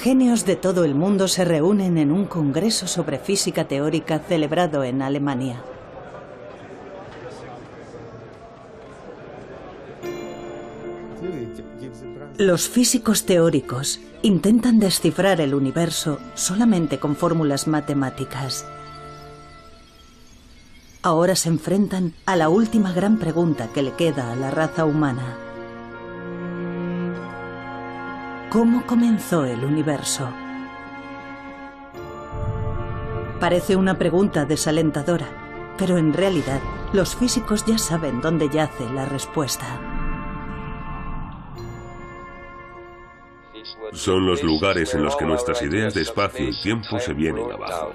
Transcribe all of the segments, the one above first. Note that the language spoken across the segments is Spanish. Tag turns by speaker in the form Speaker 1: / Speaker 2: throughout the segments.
Speaker 1: Genios de todo el mundo se reúnen en un congreso sobre física teórica celebrado en Alemania. Los físicos teóricos intentan descifrar el universo solamente con fórmulas matemáticas. Ahora se enfrentan a la última gran pregunta que le queda a la raza humana. ¿Cómo comenzó el universo? Parece una pregunta desalentadora, pero en realidad los físicos ya saben dónde yace la respuesta.
Speaker 2: Son los lugares en los que nuestras ideas de espacio y tiempo se vienen abajo.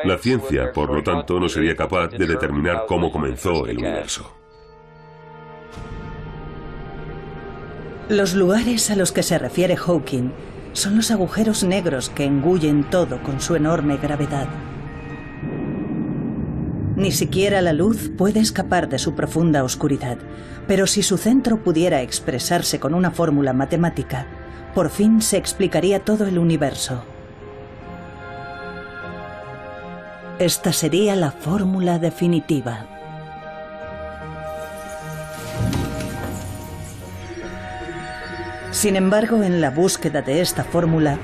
Speaker 2: La ciencia, por lo tanto, no sería capaz de determinar cómo comenzó el universo.
Speaker 1: Los lugares a los que se refiere Hawking son los agujeros negros que engullen todo con su enorme gravedad. Ni siquiera la luz puede escapar de su profunda oscuridad, pero si su centro pudiera expresarse con una fórmula matemática, por fin se explicaría todo el universo. Esta sería la fórmula definitiva. Sin embargo, en la búsqueda de esta fórmula,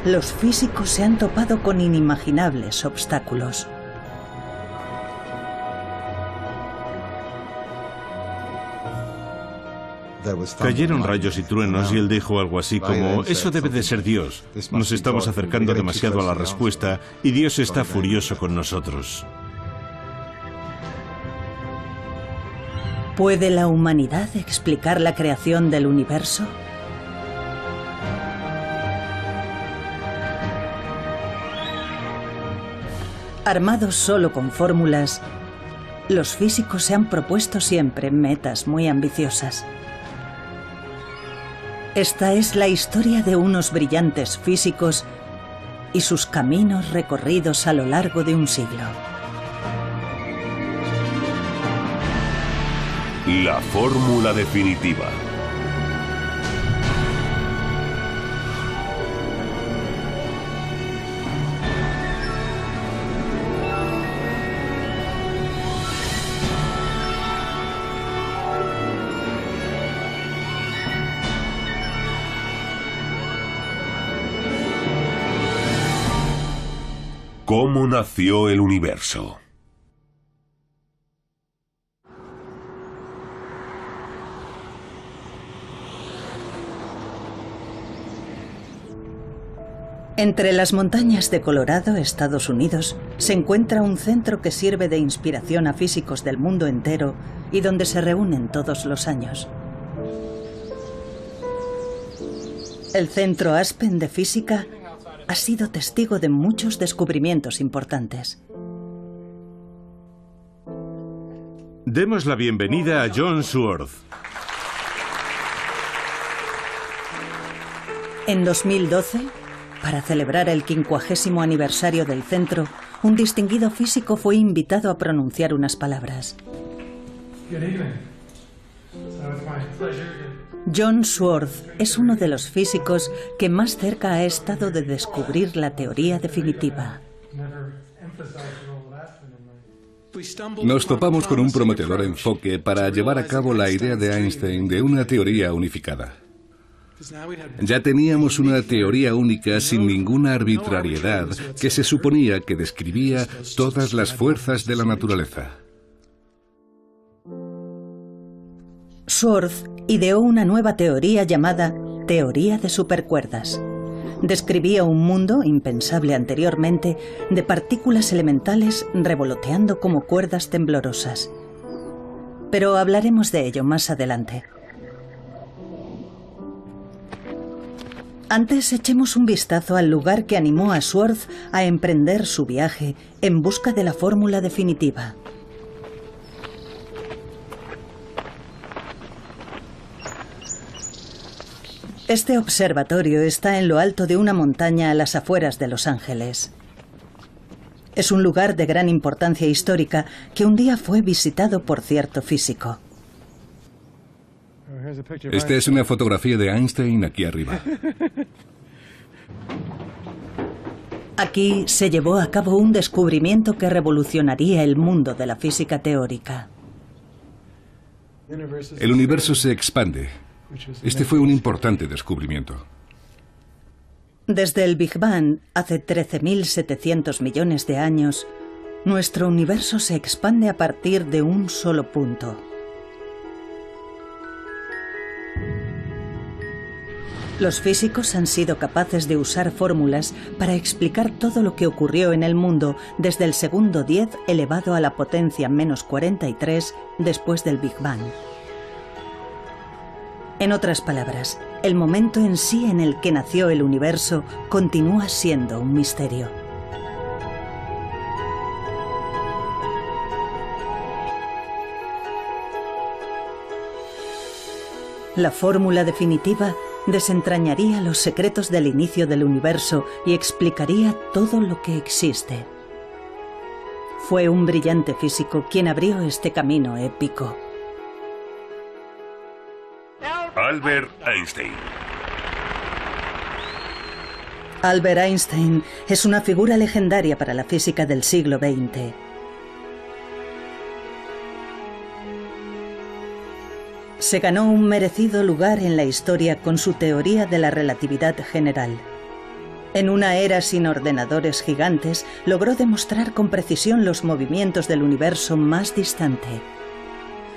Speaker 1: los físicos se han topado con inimaginables obstáculos.
Speaker 3: Cayeron rayos y truenos y él dijo algo así como: eso debe de ser Dios. Nos estamos acercando demasiado a la respuesta y Dios está furioso con nosotros.
Speaker 1: ¿Puede la humanidad explicar la creación del universo? Armados solo con fórmulas, los físicos se han propuesto siempre metas muy ambiciosas. Esta es la historia de unos brillantes físicos y sus caminos recorridos a lo largo de un siglo.
Speaker 2: La fórmula definitiva. ¿Cómo nació el universo?
Speaker 1: Entre las montañas de Colorado, Estados Unidos, se encuentra un centro que sirve de inspiración a físicos del mundo entero y donde se reúnen todos los años. El Centro Aspen de Física ha sido testigo de muchos descubrimientos importantes.
Speaker 3: Demos la bienvenida a John Sworth.
Speaker 1: En 2012, para celebrar el 50º aniversario del centro, un distinguido físico fue invitado a pronunciar unas palabras. John Sworth es uno de los físicos que más cerca ha estado de descubrir la teoría definitiva.
Speaker 4: Nos topamos con un prometedor enfoque para llevar a cabo la idea de Einstein de una teoría unificada. Ya teníamos una teoría única sin ninguna arbitrariedad que se suponía que describía todas las fuerzas de la naturaleza.
Speaker 1: Sworth ideó una nueva teoría llamada teoría de supercuerdas. Describía un mundo, impensable anteriormente, de partículas elementales revoloteando como cuerdas temblorosas. Pero hablaremos de ello más adelante. Antes echemos un vistazo al lugar que animó a Sworth a emprender su viaje en busca de la fórmula definitiva. Este observatorio está en lo alto de una montaña a las afueras de Los Ángeles. Es un lugar de gran importancia histórica que un día fue visitado por cierto físico.
Speaker 4: Esta es una fotografía de Einstein aquí arriba.
Speaker 1: Aquí se llevó a cabo un descubrimiento que revolucionaría el mundo de la física teórica.
Speaker 4: El universo se expande. Este fue un importante descubrimiento.
Speaker 1: Desde el Big Bang, hace 13.700 millones de años, nuestro universo se expande a partir de un solo punto. Los físicos han sido capaces de usar fórmulas para explicar todo lo que ocurrió en el mundo desde el segundo 10 elevado a la potencia menos 43 después del Big Bang. En otras palabras, el momento en sí en el que nació el universo continúa siendo un misterio. La fórmula definitiva desentrañaría los secretos del inicio del universo y explicaría todo lo que existe. Fue un brillante físico quien abrió este camino épico.
Speaker 2: Albert Einstein.
Speaker 1: Albert Einstein es una figura legendaria para la física del siglo XX. Se ganó un merecido lugar en la historia con su teoría de la relatividad general. En una era sin ordenadores gigantes, logró demostrar con precisión los movimientos del universo más distante.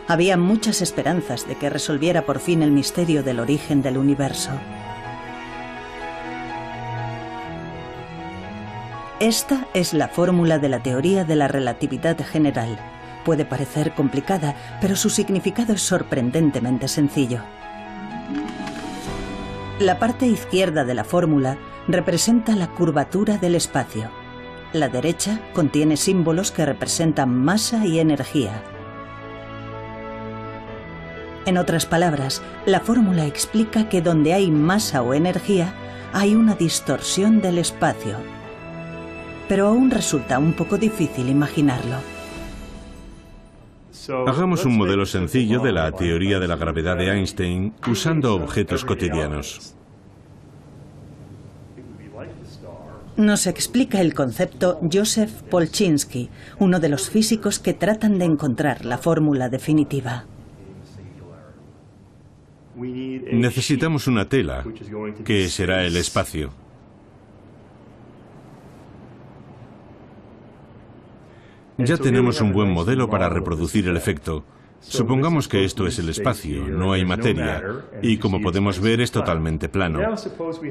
Speaker 1: Había muchas esperanzas de que resolviera por fin el misterio del origen del universo. Esta es la fórmula de la teoría de la relatividad general. Puede parecer complicada, pero su significado es sorprendentemente sencillo. La parte izquierda de la fórmula representa la curvatura del espacio. La derecha contiene símbolos que representan masa y energía. En otras palabras, la fórmula explica que donde hay masa o energía, hay una distorsión del espacio. Pero aún resulta un poco difícil imaginarlo.
Speaker 3: Hagamos un modelo sencillo de la teoría de la gravedad de Einstein usando objetos cotidianos.
Speaker 1: Nos explica el concepto Joseph Polchinski, uno de los físicos que tratan de encontrar la fórmula definitiva.
Speaker 3: Necesitamos una tela, que será el espacio. Ya tenemos un buen modelo para reproducir el efecto. Supongamos que esto es el espacio, no hay materia, y como podemos ver es totalmente plano.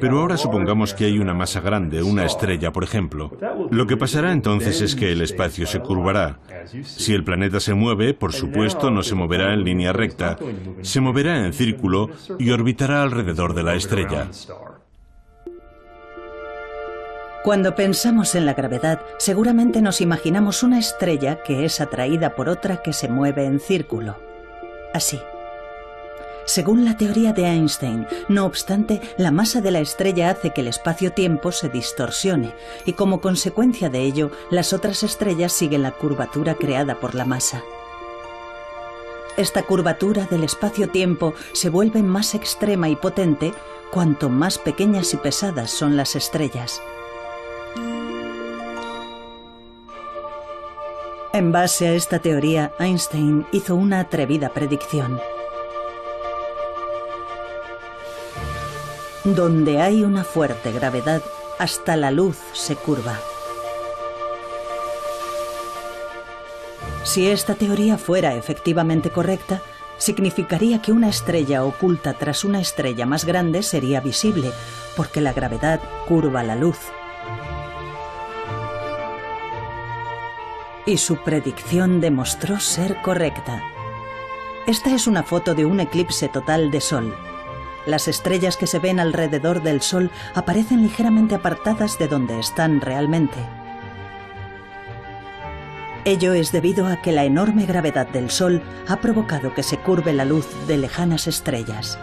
Speaker 3: Pero ahora supongamos que hay una masa grande, una estrella, por ejemplo. Lo que pasará entonces es que el espacio se curvará. Si el planeta se mueve, por supuesto, no se moverá en línea recta, se moverá en círculo y orbitará alrededor de la estrella.
Speaker 1: Cuando pensamos en la gravedad, seguramente nos imaginamos una estrella que es atraída por otra que se mueve en círculo. Así. Según la teoría de Einstein, no obstante, la masa de la estrella hace que el espacio-tiempo se distorsione y como consecuencia de ello, las otras estrellas siguen la curvatura creada por la masa. Esta curvatura del espacio-tiempo se vuelve más extrema y potente cuanto más pequeñas y pesadas son las estrellas. En base a esta teoría, Einstein hizo una atrevida predicción. Donde hay una fuerte gravedad, hasta la luz se curva. Si esta teoría fuera efectivamente correcta, significaría que una estrella oculta tras una estrella más grande sería visible, porque la gravedad curva la luz. Y su predicción demostró ser correcta. Esta es una foto de un eclipse total de Sol. Las estrellas que se ven alrededor del Sol aparecen ligeramente apartadas de donde están realmente. Ello es debido a que la enorme gravedad del Sol ha provocado que se curve la luz de lejanas estrellas.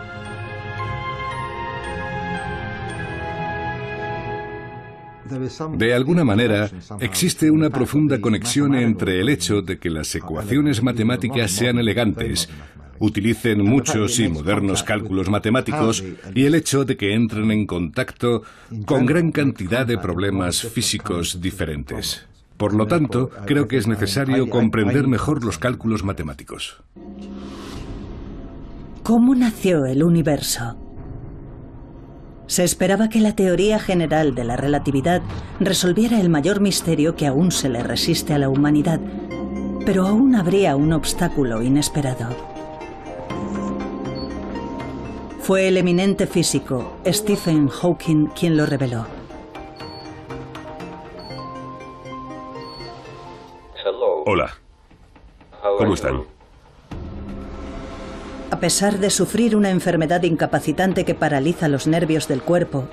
Speaker 4: De alguna manera, existe una profunda conexión entre el hecho de que las ecuaciones matemáticas sean elegantes, utilicen muchos y modernos cálculos matemáticos y el hecho de que entren en contacto con gran cantidad de problemas físicos diferentes. Por lo tanto, creo que es necesario comprender mejor los cálculos matemáticos.
Speaker 1: ¿Cómo nació el universo? Se esperaba que la teoría general de la relatividad resolviera el mayor misterio que aún se le resiste a la humanidad, pero aún habría un obstáculo inesperado. Fue el eminente físico Stephen Hawking quien lo reveló.
Speaker 2: Hola. ¿Cómo están?
Speaker 1: A pesar de sufrir una enfermedad incapacitante que paraliza los nervios del cuerpo,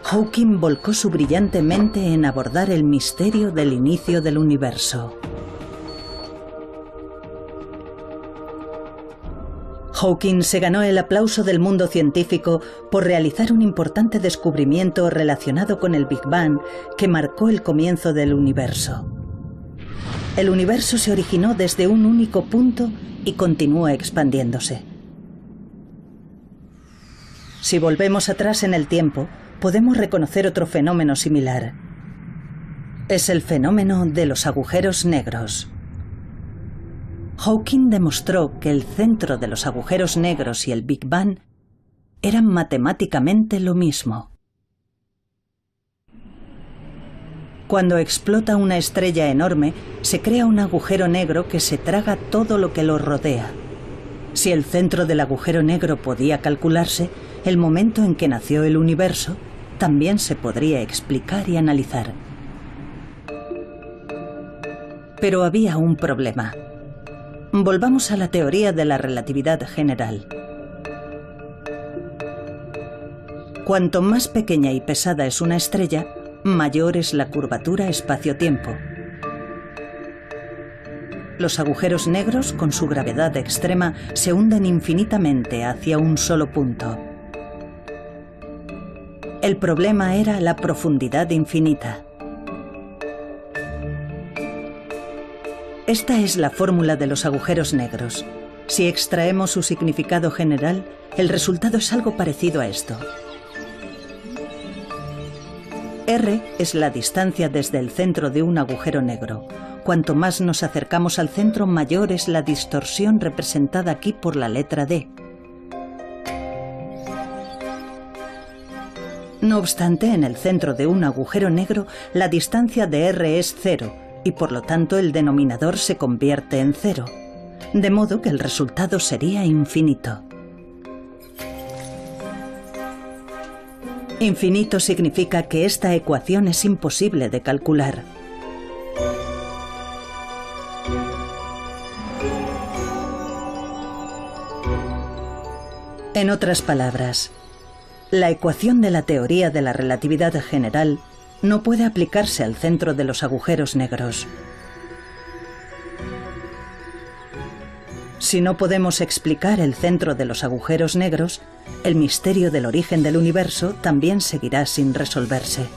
Speaker 1: Hawking volcó su brillante mente en abordar el misterio del inicio del universo. Hawking se ganó el aplauso del mundo científico por realizar un importante descubrimiento relacionado con el Big Bang que marcó el comienzo del universo. El universo se originó desde un único punto y continúa expandiéndose. Si volvemos atrás en el tiempo, podemos reconocer otro fenómeno similar. Es el fenómeno de los agujeros negros. Hawking demostró que el centro de los agujeros negros y el Big Bang eran matemáticamente lo mismo. Cuando explota una estrella enorme, se crea un agujero negro que se traga todo lo que lo rodea. Si el centro del agujero negro podía calcularse, el momento en que nació el universo también se podría explicar y analizar. Pero había un problema. Volvamos a la teoría de la relatividad general. Cuanto más pequeña y pesada es una estrella, mayor es la curvatura espacio-tiempo. Los agujeros negros, con su gravedad extrema, se hunden infinitamente hacia un solo punto. El problema era la profundidad infinita. Esta es la fórmula de los agujeros negros. Si extraemos su significado general, el resultado es algo parecido a esto. R es la distancia desde el centro de un agujero negro. Cuanto más nos acercamos al centro, mayor es la distorsión representada aquí por la letra D. No obstante, en el centro de un agujero negro, la distancia de R es 0, y por lo tanto el denominador se convierte en 0, de modo que el resultado sería infinito. Infinito significa que esta ecuación es imposible de calcular. En otras palabras, la ecuación de la teoría de la relatividad general no puede aplicarse al centro de los agujeros negros. Si no podemos explicar el centro de los agujeros negros, el misterio del origen del universo también seguirá sin resolverse.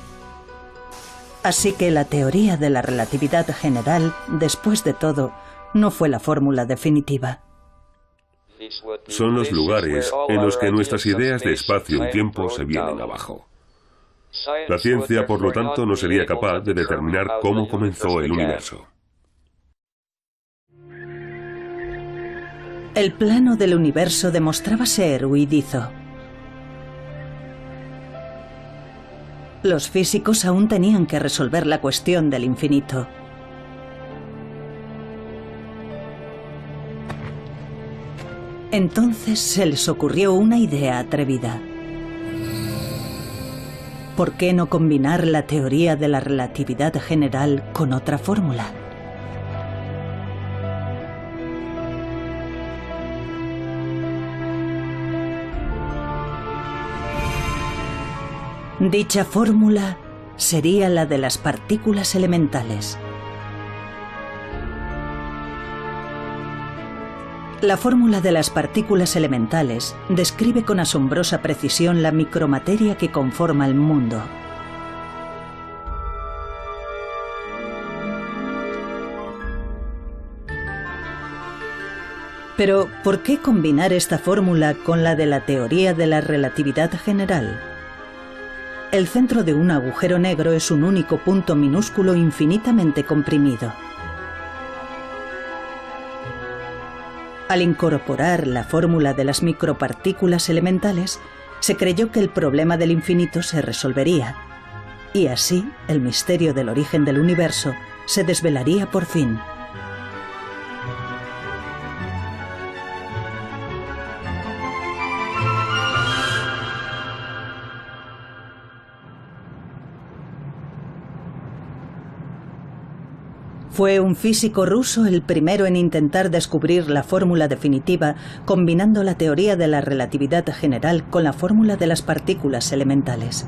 Speaker 1: Así que la teoría de la relatividad general, después de todo, no fue la fórmula definitiva.
Speaker 2: Son los lugares en los que nuestras ideas de espacio y tiempo se vienen abajo. La ciencia, por lo tanto, no sería capaz de determinar cómo comenzó el universo.
Speaker 1: El plano del universo demostraba ser huidizo. Los físicos aún tenían que resolver la cuestión del infinito. Entonces se les ocurrió una idea atrevida. ¿Por qué no combinar la teoría de la relatividad general con otra fórmula? Dicha fórmula sería la de las partículas elementales. La fórmula de las partículas elementales describe con asombrosa precisión la micromateria que conforma el mundo. Pero, ¿por qué combinar esta fórmula con la de la teoría de la relatividad general? El centro de un agujero negro es un único punto minúsculo infinitamente comprimido. Al incorporar la fórmula de las micropartículas elementales, se creyó que el problema del infinito se resolvería, y así el misterio del origen del universo se desvelaría por fin. Fue un físico ruso el primero en intentar descubrir la fórmula definitiva combinando la teoría de la relatividad general con la fórmula de las partículas elementales.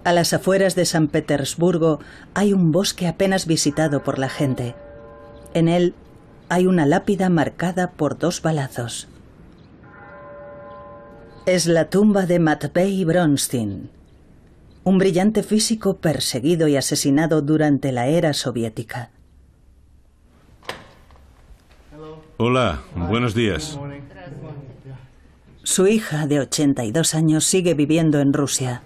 Speaker 1: A las afueras de San Petersburgo hay un bosque apenas visitado por la gente. En él hay una lápida marcada por 2 balazos. Es la tumba de Matvei Bronstein, un brillante físico perseguido y asesinado durante la era soviética.
Speaker 3: Hola, buenos días.
Speaker 1: Su hija, de 82 años, sigue viviendo en Rusia.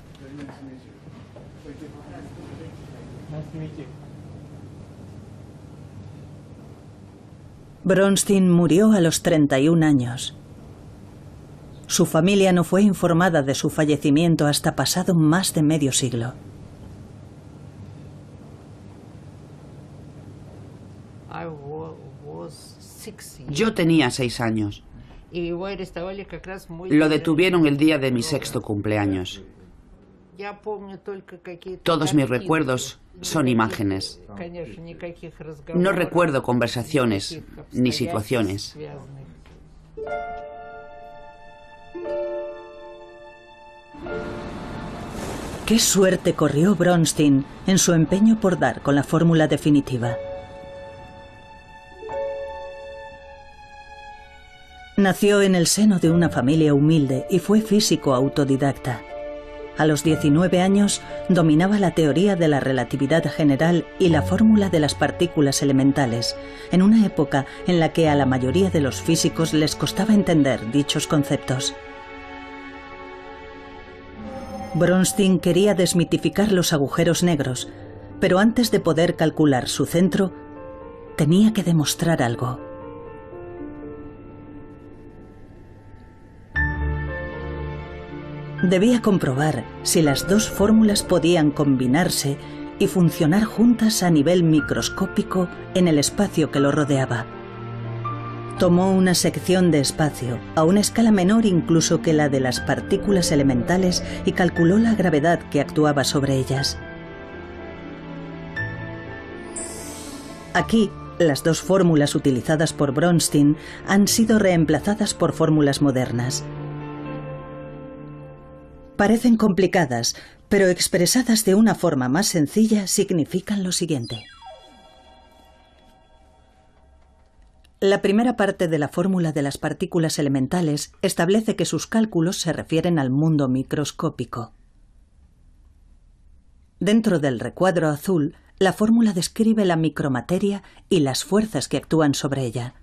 Speaker 1: Bronstein murió a los 31 años. Su familia no fue informada de su fallecimiento hasta pasado más de medio siglo.
Speaker 5: Yo tenía 6 años. Lo detuvieron el día de mi 6º cumpleaños. Todos mis recuerdos son imágenes. No recuerdo conversaciones ni situaciones.
Speaker 1: ¿Qué suerte corrió Bronstein en su empeño por dar con la fórmula definitiva? Nació en el seno de una familia humilde y fue físico autodidacta. A los 19 años dominaba la teoría de la relatividad general y la fórmula de las partículas elementales, en una época en la que a la mayoría de los físicos les costaba entender dichos conceptos. Bronstein quería desmitificar los agujeros negros, pero antes de poder calcular su centro, tenía que demostrar algo. Debía comprobar si las 2 fórmulas podían combinarse y funcionar juntas a nivel microscópico en el espacio que lo rodeaba. Tomó una sección de espacio, a una escala menor incluso que la de las partículas elementales, y calculó la gravedad que actuaba sobre ellas. Aquí, las 2 fórmulas utilizadas por Bronstein han sido reemplazadas por fórmulas modernas. Parecen complicadas, pero expresadas de una forma más sencilla significan lo siguiente. La primera parte de la fórmula de las partículas elementales establece que sus cálculos se refieren al mundo microscópico. Dentro del recuadro azul, la fórmula describe la micromateria y las fuerzas que actúan sobre ella.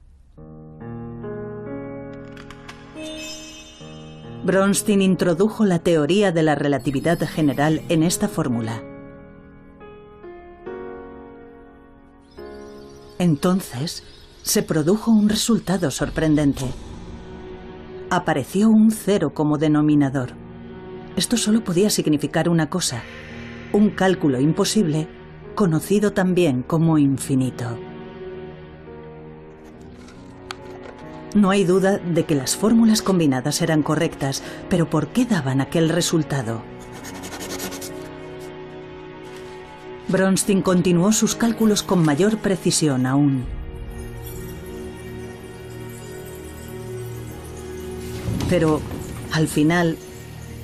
Speaker 1: Bronstein introdujo la teoría de la relatividad general en esta fórmula. Entonces, se produjo un resultado sorprendente. Apareció un 0 como denominador. Esto solo podía significar una cosa: un cálculo imposible, conocido también como infinito. No hay duda de que las fórmulas combinadas eran correctas, pero ¿por qué daban aquel resultado? Bronstein continuó sus cálculos con mayor precisión aún. Pero, al final,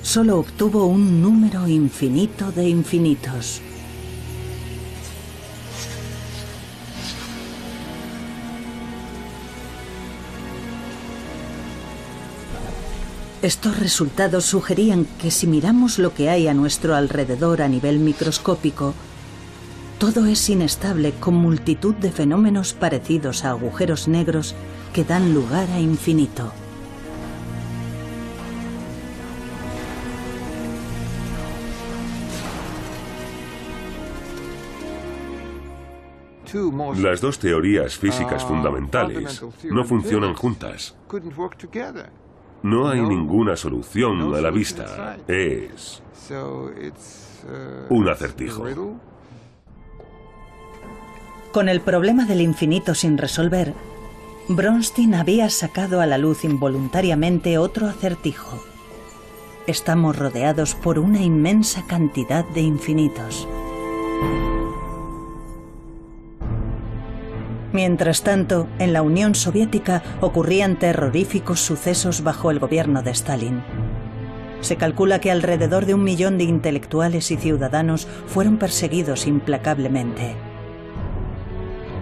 Speaker 1: solo obtuvo un número infinito de infinitos. Estos resultados sugerían que si miramos lo que hay a nuestro alrededor a nivel microscópico, Todo es inestable, con multitud de fenómenos parecidos a agujeros negros que dan lugar a infinito.
Speaker 2: Las dos teorías físicas fundamentales no funcionan juntas. No hay ninguna solución a la vista. Es un acertijo.
Speaker 1: Con el problema del infinito sin resolver, Bronstein había sacado a la luz involuntariamente otro acertijo. Estamos rodeados por una inmensa cantidad de infinitos. Mientras tanto, en la Unión Soviética ocurrían terroríficos sucesos bajo el gobierno de Stalin. Se calcula que alrededor de 1 millón de intelectuales y ciudadanos fueron perseguidos implacablemente.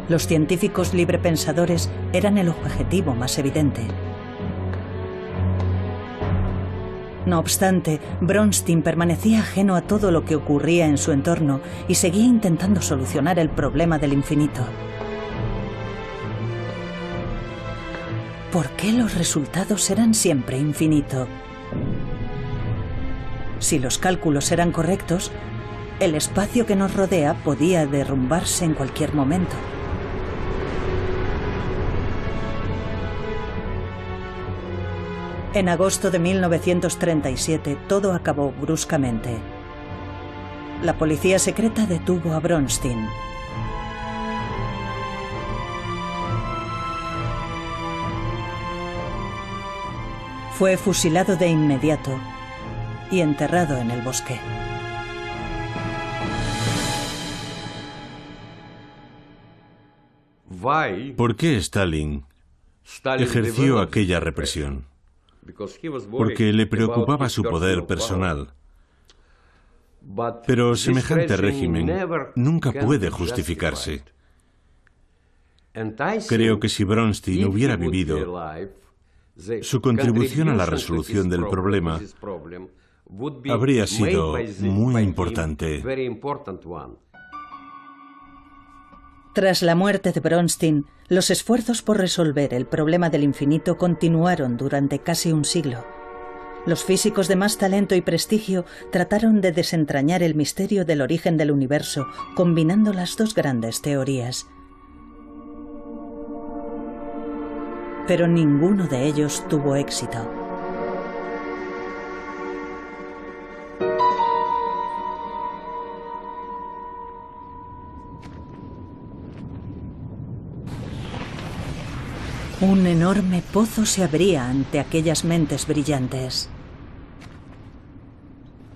Speaker 1: Los científicos librepensadores eran el objetivo más evidente. No obstante, Bronstein permanecía ajeno a todo lo que ocurría en su entorno y seguía intentando solucionar el problema del infinito. ¿Por qué los resultados eran siempre infinito? Si los cálculos eran correctos, el espacio que nos rodea podía derrumbarse en cualquier momento. En agosto de 1937, todo acabó bruscamente. La policía secreta detuvo a Bronstein. Fue fusilado de inmediato y enterrado en el bosque.
Speaker 3: ¿Por qué Stalin ejerció aquella represión? Porque le preocupaba su poder personal. Pero semejante régimen nunca puede justificarse. Creo que si Bronstein hubiera vivido, su contribución a la resolución del problema habría sido muy importante.
Speaker 1: Tras la muerte de Bronstein, los esfuerzos por resolver el problema del infinito continuaron durante casi un siglo. Los físicos de más talento y prestigio trataron de desentrañar el misterio del origen del universo, combinando las dos grandes teorías. Pero ninguno de ellos tuvo éxito. Un enorme pozo se abría ante aquellas mentes brillantes.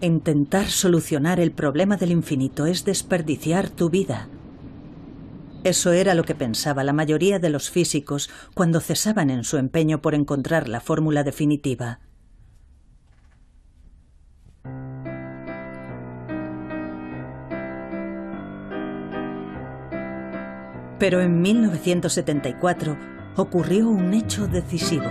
Speaker 1: Intentar solucionar el problema del infinito es desperdiciar tu vida. Eso era lo que pensaba la mayoría de los físicos cuando cesaban en su empeño por encontrar la fórmula definitiva. Pero en 1974 ocurrió un hecho decisivo.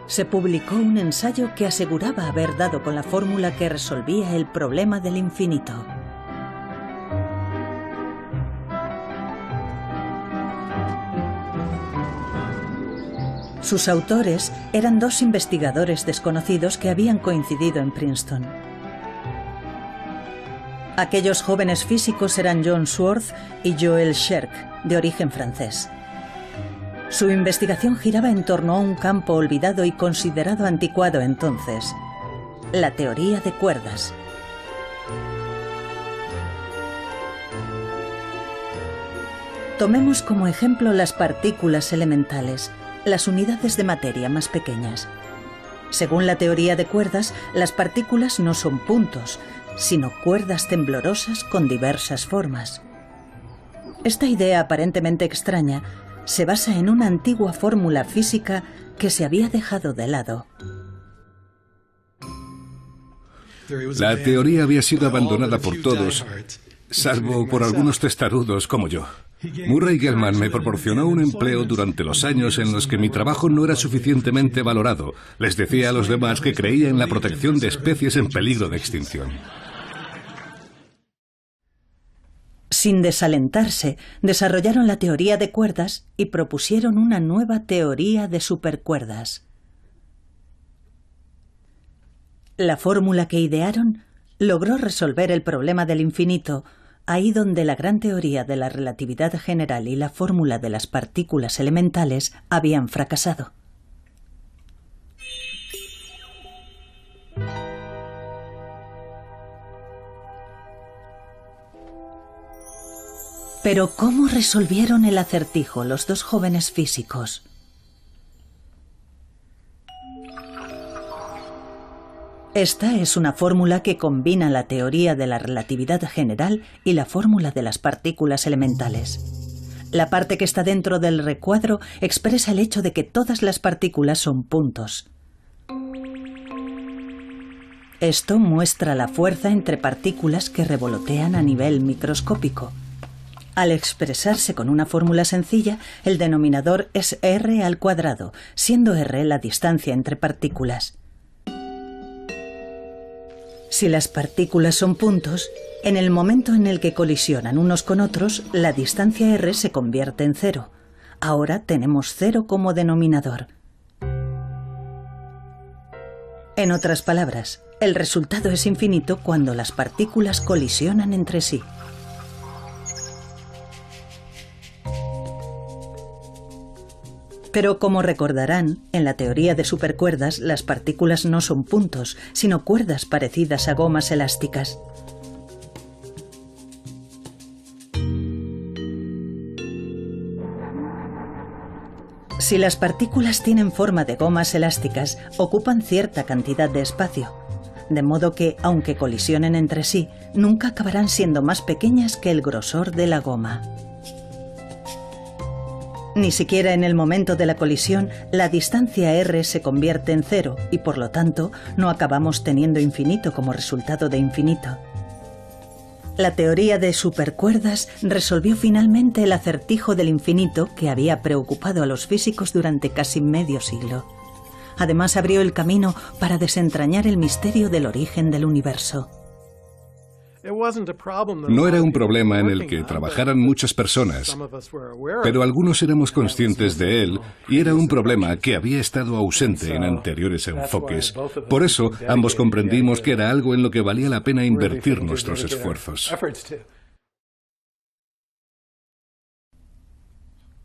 Speaker 1: Se publicó un ensayo que aseguraba haber dado con la fórmula que resolvía el problema del infinito. Sus autores eran dos investigadores desconocidos que habían coincidido en Princeton. Aquellos jóvenes físicos eran John Swartz y Joël Scherk, de origen francés. Su investigación giraba en torno a un campo olvidado y considerado anticuado entonces: la teoría de cuerdas. Tomemos como ejemplo las partículas elementales, las unidades de materia más pequeñas. Según la teoría de cuerdas, las partículas no son puntos, sino cuerdas temblorosas con diversas formas. Esta idea aparentemente extraña se basa en una antigua fórmula física que se había dejado de lado.
Speaker 4: La teoría había sido abandonada por todos, salvo por algunos testarudos como yo. Murray Gell-Mann me proporcionó un empleo durante los años en los que mi trabajo no era suficientemente valorado. Les decía a los demás que creía en la protección de especies en peligro de extinción.
Speaker 1: Sin desalentarse, desarrollaron la teoría de cuerdas y propusieron una nueva teoría de supercuerdas. La fórmula que idearon logró resolver el problema del infinito, ahí donde la gran teoría de la relatividad general y la fórmula de las partículas elementales habían fracasado. Pero ¿cómo resolvieron el acertijo los dos jóvenes físicos? Esta es una fórmula que combina la teoría de la relatividad general y la fórmula de las partículas elementales. La parte que está dentro del recuadro expresa el hecho de que todas las partículas son puntos. Esto muestra la fuerza entre partículas que revolotean a nivel microscópico. Al expresarse con una fórmula sencilla, el denominador es r², siendo r la distancia entre partículas. Si las partículas son puntos, en el momento en el que colisionan unos con otros, la distancia r se convierte en 0. Ahora tenemos 0 como denominador. En otras palabras, el resultado es infinito cuando las partículas colisionan entre sí. Pero como recordarán, en la teoría de supercuerdas las partículas no son puntos, sino cuerdas parecidas a gomas elásticas. Si las partículas tienen forma de gomas elásticas, ocupan cierta cantidad de espacio, de modo que, aunque colisionen entre sí, nunca acabarán siendo más pequeñas que el grosor de la goma. Ni siquiera en el momento de la colisión, la distancia r se convierte en 0 y por lo tanto no acabamos teniendo infinito como resultado de infinito. La teoría de supercuerdas resolvió finalmente el acertijo del infinito que había preocupado a los físicos durante casi medio siglo. Además abrió el camino para desentrañar el misterio del origen del universo.
Speaker 4: No era un problema en el que trabajaran muchas personas, pero algunos éramos conscientes de él y era un problema que había estado ausente en anteriores enfoques. Por eso, ambos comprendimos que era algo en lo que valía la pena invertir nuestros esfuerzos.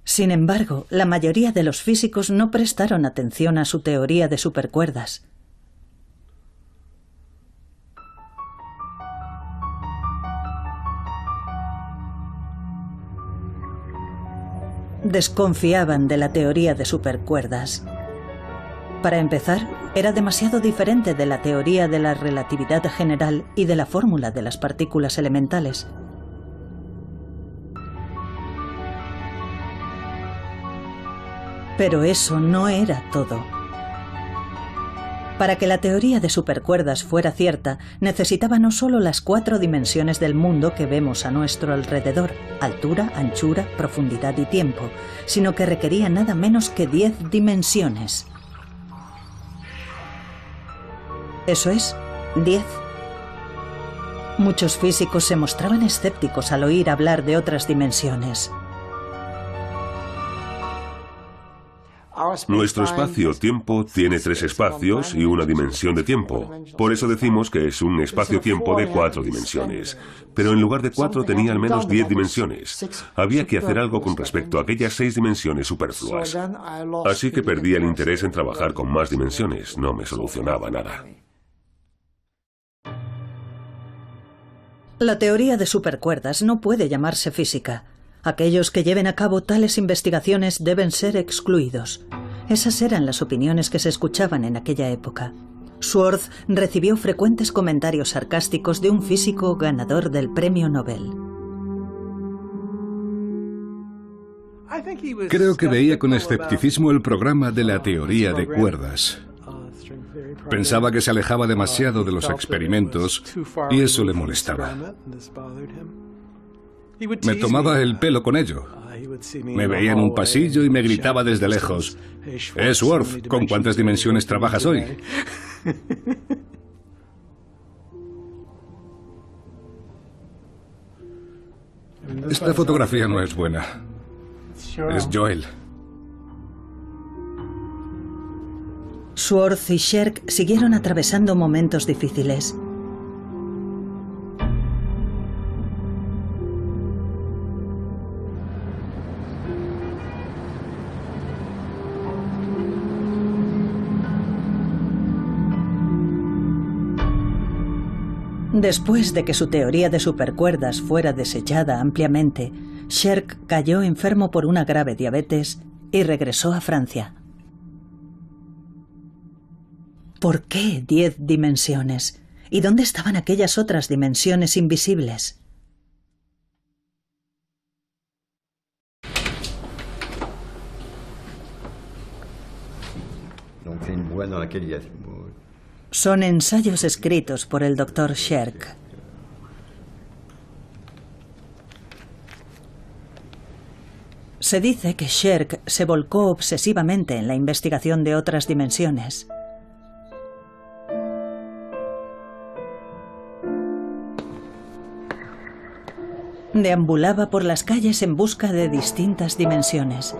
Speaker 1: Sin embargo, la mayoría de los físicos no prestaron atención a su teoría de supercuerdas. Desconfiaban de la teoría de supercuerdas. Para empezar, era demasiado diferente de la teoría de la relatividad general y de la fórmula de las partículas elementales. Pero eso no era todo. Para que la teoría de supercuerdas fuera cierta, necesitaba no solo las 4 dimensiones del mundo que vemos a nuestro alrededor, altura, anchura, profundidad y tiempo, sino que requería nada menos que 10 dimensiones. Eso es, 10. Muchos físicos se mostraban escépticos al oír hablar de otras dimensiones.
Speaker 2: Nuestro espacio-tiempo tiene 3 espacios y una dimensión de tiempo. Por eso decimos que es un espacio-tiempo de 4 dimensiones. Pero en lugar de 4 tenía al menos 10 dimensiones. Había que hacer algo con respecto a aquellas 6 dimensiones superfluas. Así que perdí el interés en trabajar con más dimensiones. No me solucionaba nada.
Speaker 1: La teoría de supercuerdas no puede llamarse física. Aquellos que lleven a cabo tales investigaciones deben ser excluidos. Esas eran las opiniones que se escuchaban en aquella época. Schwartz recibió frecuentes comentarios sarcásticos de un físico ganador del premio Nobel.
Speaker 4: Creo que veía con escepticismo el programa de la teoría de cuerdas. Pensaba que se alejaba demasiado de los experimentos y eso le molestaba. Me tomaba el pelo con ello. Me veía en un pasillo y me gritaba desde lejos: Schwartz, ¿con cuántas dimensiones trabajas hoy? Esta fotografía no es buena. Es Joel.
Speaker 1: Schwartz y Sherk siguieron atravesando momentos difíciles. Después de que su teoría de supercuerdas fuera desechada ampliamente, Sherk cayó enfermo por una grave diabetes y regresó a Francia. ¿Por qué 10 dimensiones? ¿Y dónde estaban aquellas otras dimensiones invisibles? Son ensayos escritos por el Dr. Sherk. Se dice que Sherk se volcó obsesivamente en la investigación de otras dimensiones. Deambulaba por las calles en busca de distintas dimensiones.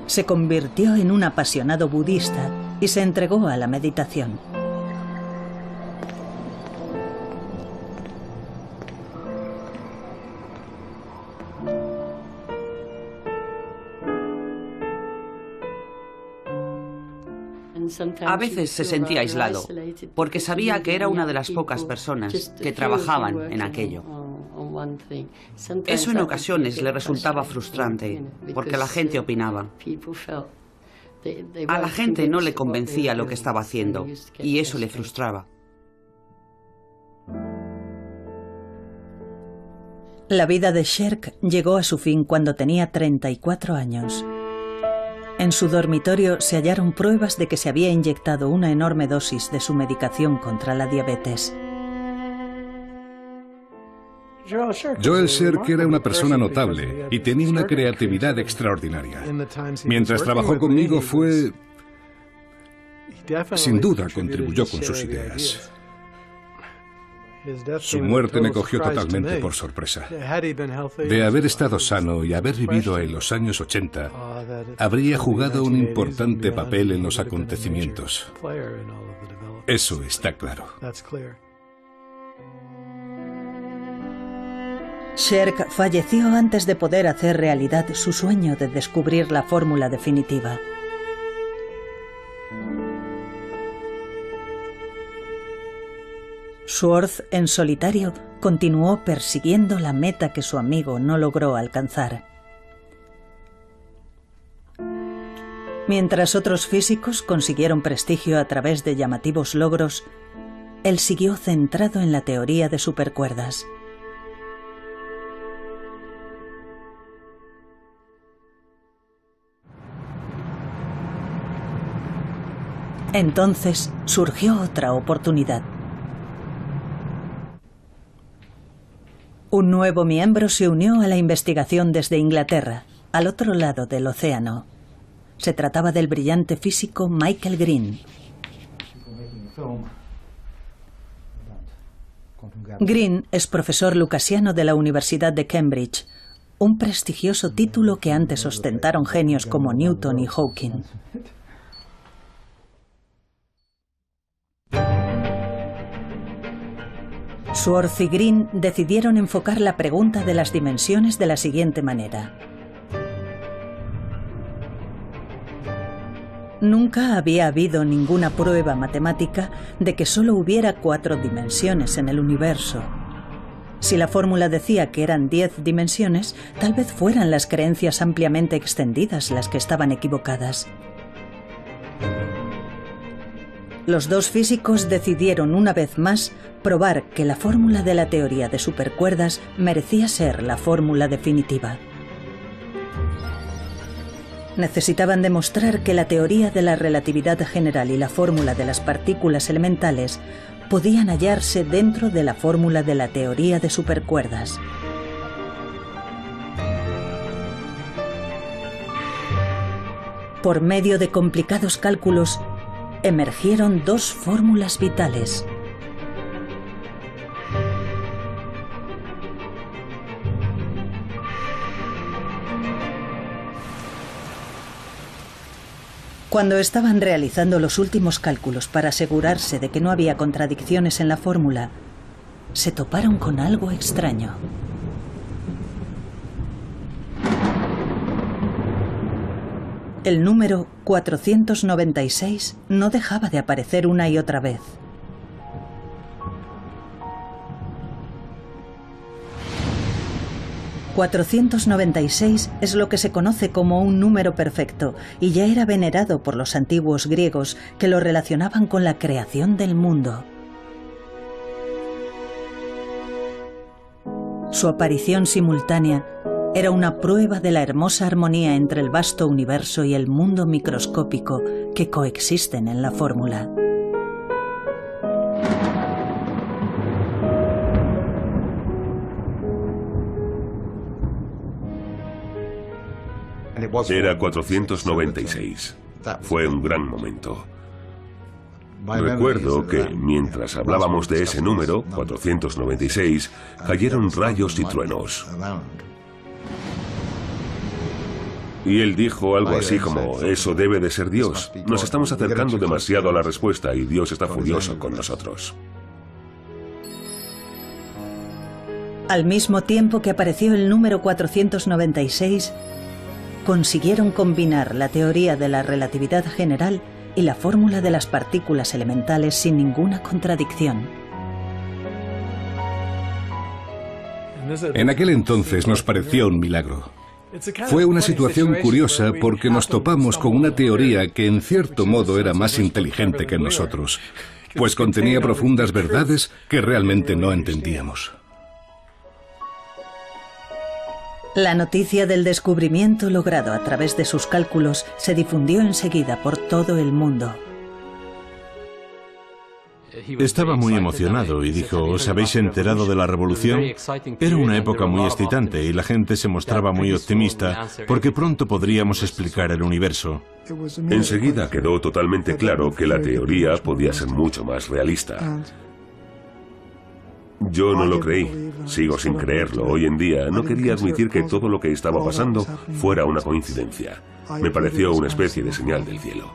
Speaker 1: Se convirtió en un apasionado budista y se entregó a la meditación.
Speaker 5: A veces se sentía aislado, porque sabía que era una de las pocas personas que trabajaban en aquello. Eso en ocasiones le resultaba frustrante, porque la gente opinaba. A la gente no le convencía lo que estaba haciendo, y eso le frustraba.
Speaker 1: La vida de Sherk llegó a su fin cuando tenía 34 años. En su dormitorio se hallaron pruebas de que se había inyectado una enorme dosis de su medicación contra la diabetes.
Speaker 4: Joel Sherk era una persona notable y tenía una creatividad extraordinaria. Mientras trabajó conmigo sin duda contribuyó con sus ideas. Su muerte me cogió totalmente por sorpresa. De haber estado sano y haber vivido en los años 80, habría jugado un importante papel en los acontecimientos. Eso está claro.
Speaker 1: Sherk falleció antes de poder hacer realidad su sueño de descubrir la fórmula definitiva. Schwartz, en solitario, continuó persiguiendo la meta que su amigo no logró alcanzar. Mientras otros físicos consiguieron prestigio a través de llamativos logros, él siguió centrado en la teoría de supercuerdas. Entonces surgió otra oportunidad. Un nuevo miembro se unió a la investigación desde Inglaterra, al otro lado del océano. Se trataba del brillante físico Michael Green. Green es profesor lucasiano de la Universidad de Cambridge, un prestigioso título que antes ostentaron genios como Newton y Hawking. Schwartz y Green decidieron enfocar la pregunta de las dimensiones de la siguiente manera. Nunca había habido ninguna prueba matemática de que solo hubiera 4 dimensiones en el universo. Si la fórmula decía que eran 10 dimensiones, tal vez fueran las creencias ampliamente extendidas las que estaban equivocadas. Los dos físicos decidieron una vez más probar que la fórmula de la teoría de supercuerdas merecía ser la fórmula definitiva. Necesitaban demostrar que la teoría de la relatividad general y la fórmula de las partículas elementales podían hallarse dentro de la fórmula de la teoría de supercuerdas. Por medio de complicados cálculos, emergieron dos fórmulas vitales. Cuando estaban realizando los últimos cálculos para asegurarse de que no había contradicciones en la fórmula, se toparon con algo extraño. El número 496 no dejaba de aparecer una y otra vez. ...496 es lo que se conoce como un número perfecto y ya era venerado por los antiguos griegos que lo relacionaban con la creación del mundo. Su aparición simultánea era una prueba de la hermosa armonía entre el vasto universo y el mundo microscópico que coexisten en la fórmula.
Speaker 2: Era 496. Fue un gran momento. Recuerdo que, mientras hablábamos de ese número, 496, cayeron rayos y truenos. Y él dijo algo así como, eso debe de ser Dios. Nos estamos acercando demasiado a la respuesta y Dios está furioso con nosotros.
Speaker 1: Al mismo tiempo que apareció el número 496, consiguieron combinar la teoría de la relatividad general y la fórmula de las partículas elementales sin ninguna contradicción.
Speaker 4: En aquel entonces nos pareció un milagro. Fue una situación curiosa porque nos topamos con una teoría que en cierto modo era más inteligente que nosotros, pues contenía profundas verdades que realmente no entendíamos.
Speaker 1: La noticia del descubrimiento logrado a través de sus cálculos se difundió enseguida por todo el mundo.
Speaker 3: Estaba muy emocionado y dijo, ¿os habéis enterado de la revolución? Era una época muy excitante y la gente se mostraba muy optimista porque pronto podríamos explicar el universo.
Speaker 2: Enseguida quedó totalmente claro que la teoría podía ser mucho más realista. Yo no lo creí, sigo sin creerlo. Hoy en día no quería admitir que todo lo que estaba pasando fuera una coincidencia. Me pareció una especie de señal del cielo.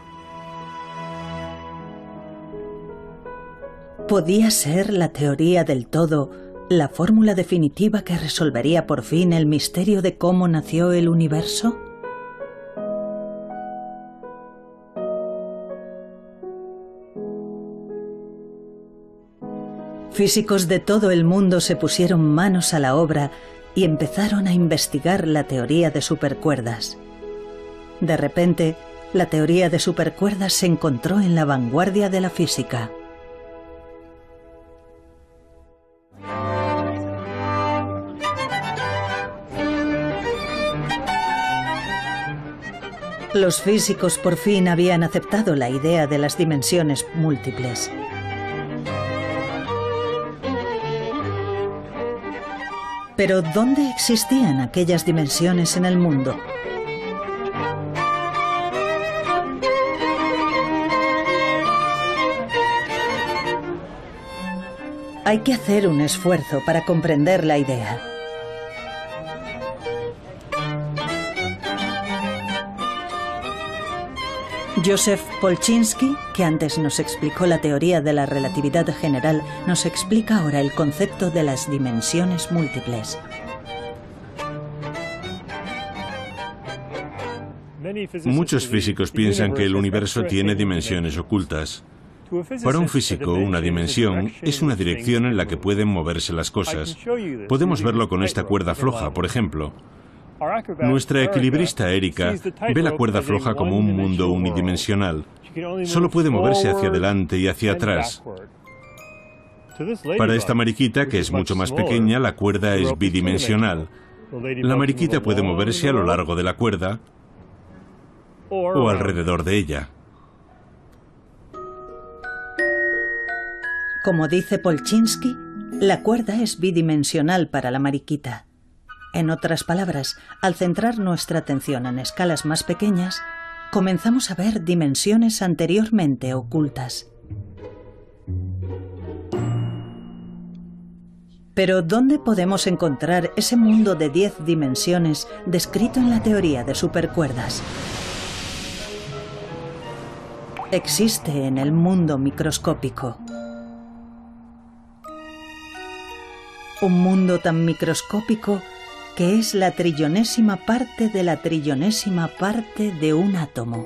Speaker 1: ¿Podía ser la teoría del todo la fórmula definitiva que resolvería por fin el misterio de cómo nació el universo? Físicos de todo el mundo se pusieron manos a la obra y empezaron a investigar la teoría de supercuerdas. De repente, la teoría de supercuerdas se encontró en la vanguardia de la física. Los físicos por fin habían aceptado la idea de las dimensiones múltiples. Pero ¿dónde existían aquellas dimensiones en el mundo? Hay que hacer un esfuerzo para comprender la idea. Joseph Polchinski, que antes nos explicó la teoría de la relatividad general, nos explica ahora el concepto de las dimensiones múltiples.
Speaker 3: Muchos físicos piensan que el universo tiene dimensiones ocultas. Para un físico, una dimensión es una dirección en la que pueden moverse las cosas. Podemos verlo con esta cuerda floja, por ejemplo. Nuestra equilibrista Erika ve la cuerda floja como un mundo unidimensional. Solo puede moverse hacia adelante y hacia atrás. Para esta mariquita, que es mucho más pequeña, la cuerda es bidimensional. La mariquita puede moverse a lo largo de la cuerda o alrededor de ella.
Speaker 1: Como dice Polchinski, la cuerda es bidimensional para la mariquita. En otras palabras, al centrar nuestra atención en escalas más pequeñas, comenzamos a ver dimensiones anteriormente ocultas. Pero ¿dónde podemos encontrar ese mundo de 10 dimensiones descrito en la teoría de supercuerdas? Existe en el mundo microscópico. Un mundo tan microscópico que es la trillonésima parte de la trillonésima parte de un átomo.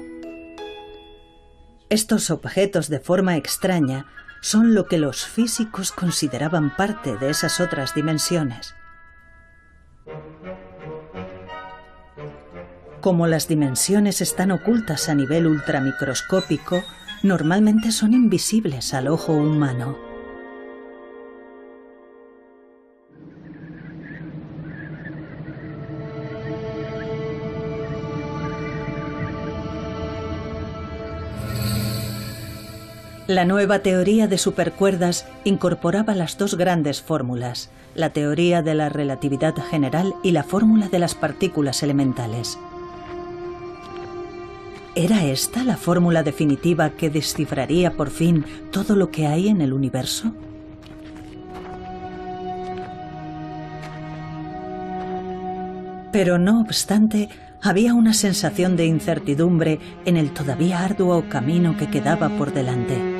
Speaker 1: Estos objetos de forma extraña son lo que los físicos consideraban parte de esas otras dimensiones. Como las dimensiones están ocultas a nivel ultramicroscópico, normalmente son invisibles al ojo humano. La nueva teoría de supercuerdas incorporaba las dos grandes fórmulas, la teoría de la relatividad general y la fórmula de las partículas elementales. ¿Era esta la fórmula definitiva que descifraría por fin todo lo que hay en el universo? Pero no obstante, había una sensación de incertidumbre en el todavía arduo camino que quedaba por delante.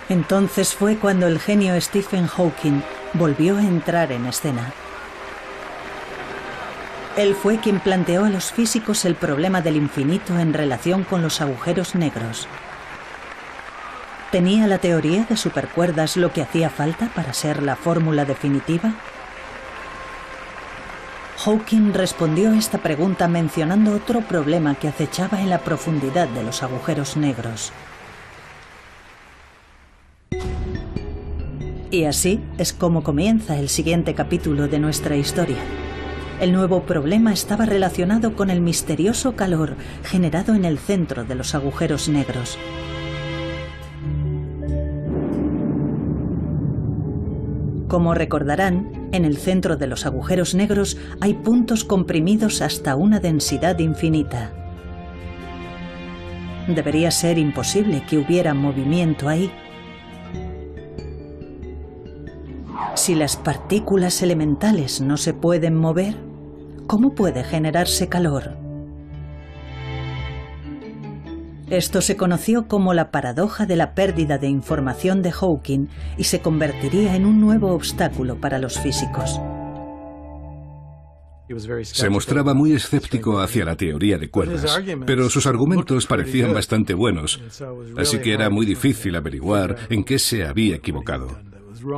Speaker 1: Entonces fue cuando el genio Stephen Hawking volvió a entrar en escena. Él fue quien planteó a los físicos el problema del infinito en relación con los agujeros negros. ¿Tenía la teoría de supercuerdas lo que hacía falta para ser la fórmula definitiva? Hawking respondió a esta pregunta mencionando otro problema que acechaba en la profundidad de los agujeros negros. Y así es como comienza el siguiente capítulo de nuestra historia. El nuevo problema estaba relacionado con el misterioso calor generado en el centro de los agujeros negros. Como recordarán, en el centro de los agujeros negros hay puntos comprimidos hasta una densidad infinita. Debería ser imposible que hubiera movimiento ahí. Si las partículas elementales no se pueden mover, ¿cómo puede generarse calor? Esto se conoció como la paradoja de la pérdida de información de Hawking y se convertiría en un nuevo obstáculo para los físicos.
Speaker 4: Se mostraba muy escéptico hacia la teoría de cuerdas, pero sus argumentos parecían bastante buenos, así que era muy difícil averiguar en qué se había equivocado.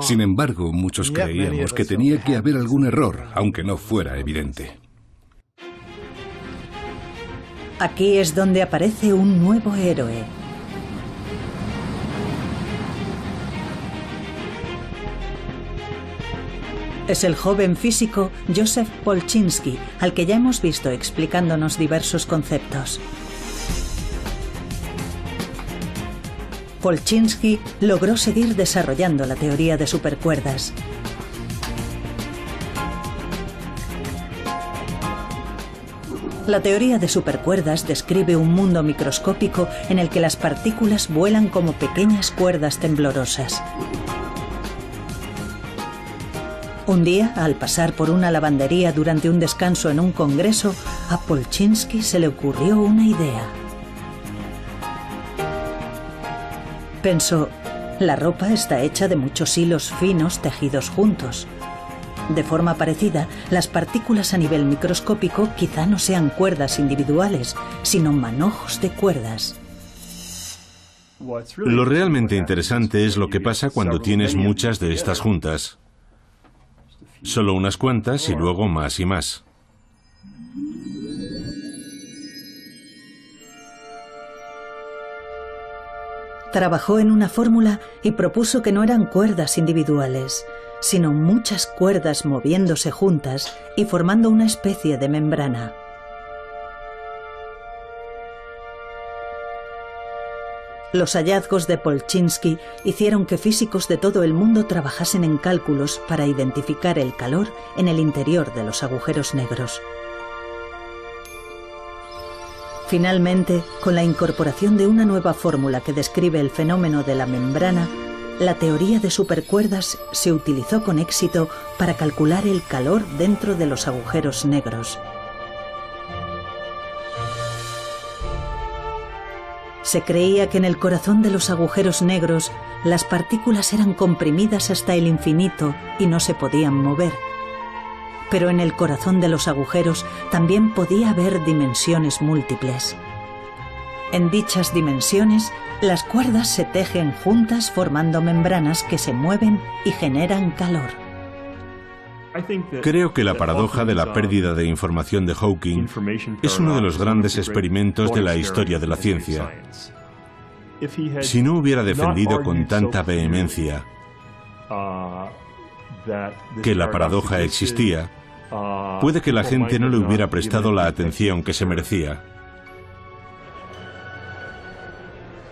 Speaker 4: Sin embargo, muchos creíamos que tenía que haber algún error, aunque no fuera evidente.
Speaker 1: Aquí es donde aparece un nuevo héroe. Es el joven físico Joseph Polchinski, al que ya hemos visto explicándonos diversos conceptos. Polchinski logró seguir desarrollando la teoría de supercuerdas. La teoría de supercuerdas describe un mundo microscópico en el que las partículas vuelan como pequeñas cuerdas temblorosas. Un día, al pasar por una lavandería durante un descanso en un congreso, a Polchinski se le ocurrió una idea. Pensó, la ropa está hecha de muchos hilos finos tejidos juntos. De forma parecida, las partículas a nivel microscópico quizá no sean cuerdas individuales, sino manojos de cuerdas.
Speaker 3: Lo realmente interesante es lo que pasa cuando tienes muchas de estas juntas. Solo unas cuantas y luego más y más.
Speaker 1: Trabajó en una fórmula y propuso que no eran cuerdas individuales, sino muchas cuerdas moviéndose juntas y formando una especie de membrana. Los hallazgos de Polchinski hicieron que físicos de todo el mundo trabajasen en cálculos para identificar el calor en el interior de los agujeros negros. Finalmente, con la incorporación de una nueva fórmula que describe el fenómeno de la membrana, la teoría de supercuerdas se utilizó con éxito para calcular el calor dentro de los agujeros negros. Se creía que en el corazón de los agujeros negros las partículas eran comprimidas hasta el infinito y no se podían mover. Pero en el corazón de los agujeros también podía haber dimensiones múltiples. En dichas dimensiones, las cuerdas se tejen juntas formando membranas que se mueven y generan calor.
Speaker 3: Creo que la paradoja de la pérdida de información de Hawking es uno de los grandes experimentos de la historia de la ciencia. Si no hubiera defendido con tanta vehemencia que la paradoja existía, puede que la gente no le hubiera prestado la atención que se merecía.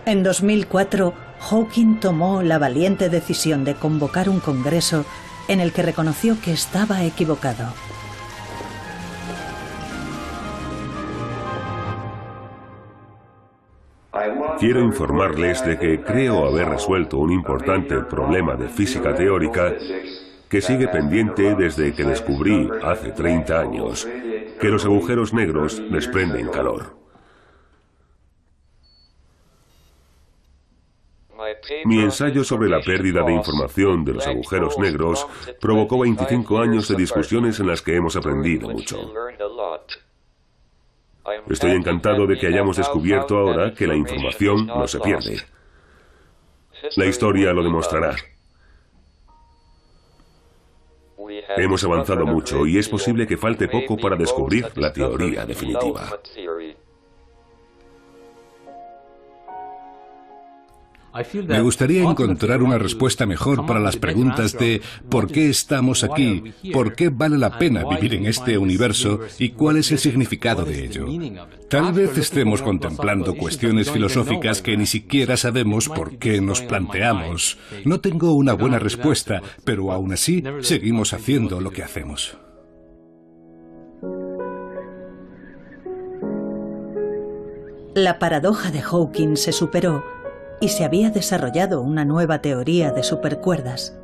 Speaker 1: En 2004, Hawking tomó la valiente decisión de convocar un congreso en el que reconoció que estaba equivocado.
Speaker 2: Quiero informarles de que creo haber resuelto un importante problema de física teórica que sigue pendiente desde que descubrí, hace 30 años, que los agujeros negros desprenden calor. Mi ensayo sobre la pérdida de información de los agujeros negros provocó 25 años de discusiones en las que hemos aprendido mucho. Estoy encantado de que hayamos descubierto ahora que la información no se pierde. La historia lo demostrará. Hemos avanzado mucho y es posible que falte poco para descubrir la teoría definitiva.
Speaker 4: Me gustaría encontrar una respuesta mejor para las preguntas de ¿por qué estamos aquí? ¿Por qué vale la pena vivir en este universo? ¿Y cuál es el significado de ello? Tal vez estemos contemplando cuestiones filosóficas que ni siquiera sabemos por qué nos planteamos. No tengo una buena respuesta, pero aún así seguimos haciendo lo que hacemos.
Speaker 1: La paradoja de Hawking se superó y se había desarrollado una nueva teoría de supercuerdas.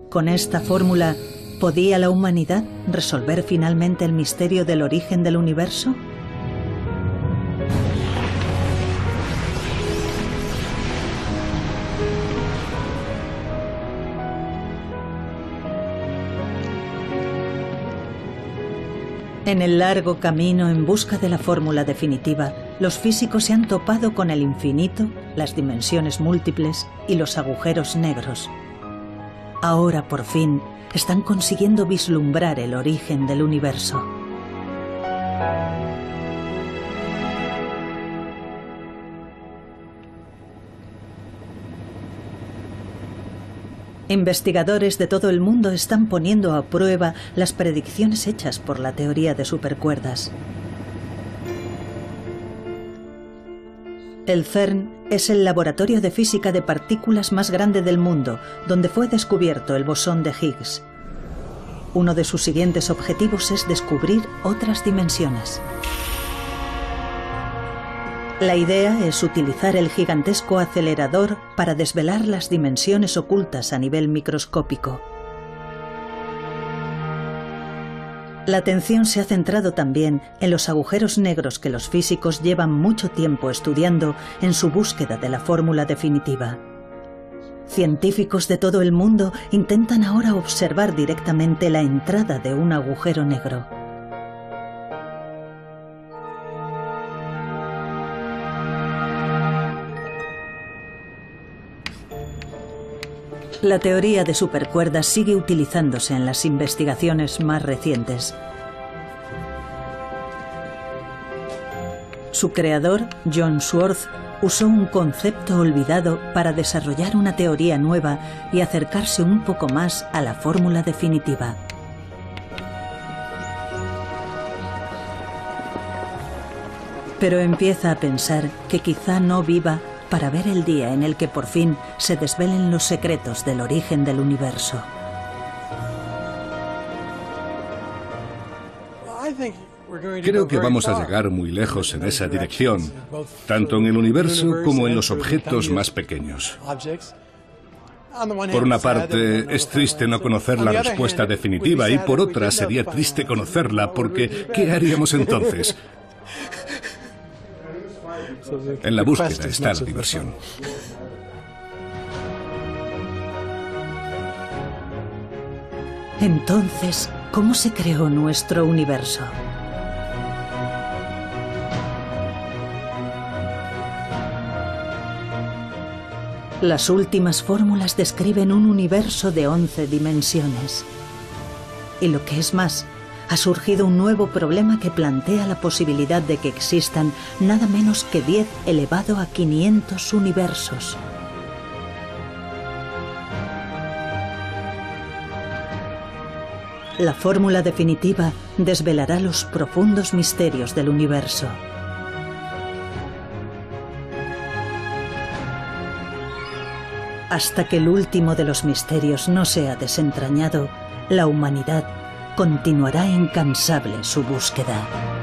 Speaker 1: Con esta fórmula, ¿podía la humanidad resolver finalmente el misterio del origen del universo? En el largo camino en busca de la fórmula definitiva, los físicos se han topado con el infinito, las dimensiones múltiples y los agujeros negros. Ahora, por fin, están consiguiendo vislumbrar el origen del universo. Investigadores de todo el mundo están poniendo a prueba las predicciones hechas por la teoría de supercuerdas. El CERN es el laboratorio de física de partículas más grande del mundo, donde fue descubierto el bosón de Higgs. Uno de sus siguientes objetivos es descubrir otras dimensiones. La idea es utilizar el gigantesco acelerador para desvelar las dimensiones ocultas a nivel microscópico. La atención se ha centrado también en los agujeros negros que los físicos llevan mucho tiempo estudiando en su búsqueda de la fórmula definitiva. Científicos de todo el mundo intentan ahora observar directamente la entrada de un agujero negro. La teoría de supercuerdas sigue utilizándose en las investigaciones más recientes. Su creador, John Swartz, usó un concepto olvidado para desarrollar una teoría nueva y acercarse un poco más a la fórmula definitiva. Pero empieza a pensar que quizá no viva para ver el día en el que por fin se desvelen los secretos del origen del universo.
Speaker 4: Creo que vamos a llegar muy lejos en esa dirección, tanto en el universo como en los objetos más pequeños. Por una parte, es triste no conocer la respuesta definitiva y por otra sería triste conocerla porque ¿qué haríamos entonces? En la búsqueda está la diversión.
Speaker 1: Entonces, ¿cómo se creó nuestro universo? Las últimas fórmulas describen un universo de 11 dimensiones. Y lo que es más, ha surgido un nuevo problema que plantea la posibilidad de que existan nada menos que 10 elevado a 500 universos. La fórmula definitiva desvelará los profundos misterios del universo. Hasta que el último de los misterios no sea desentrañado, la humanidad continuará incansable su búsqueda.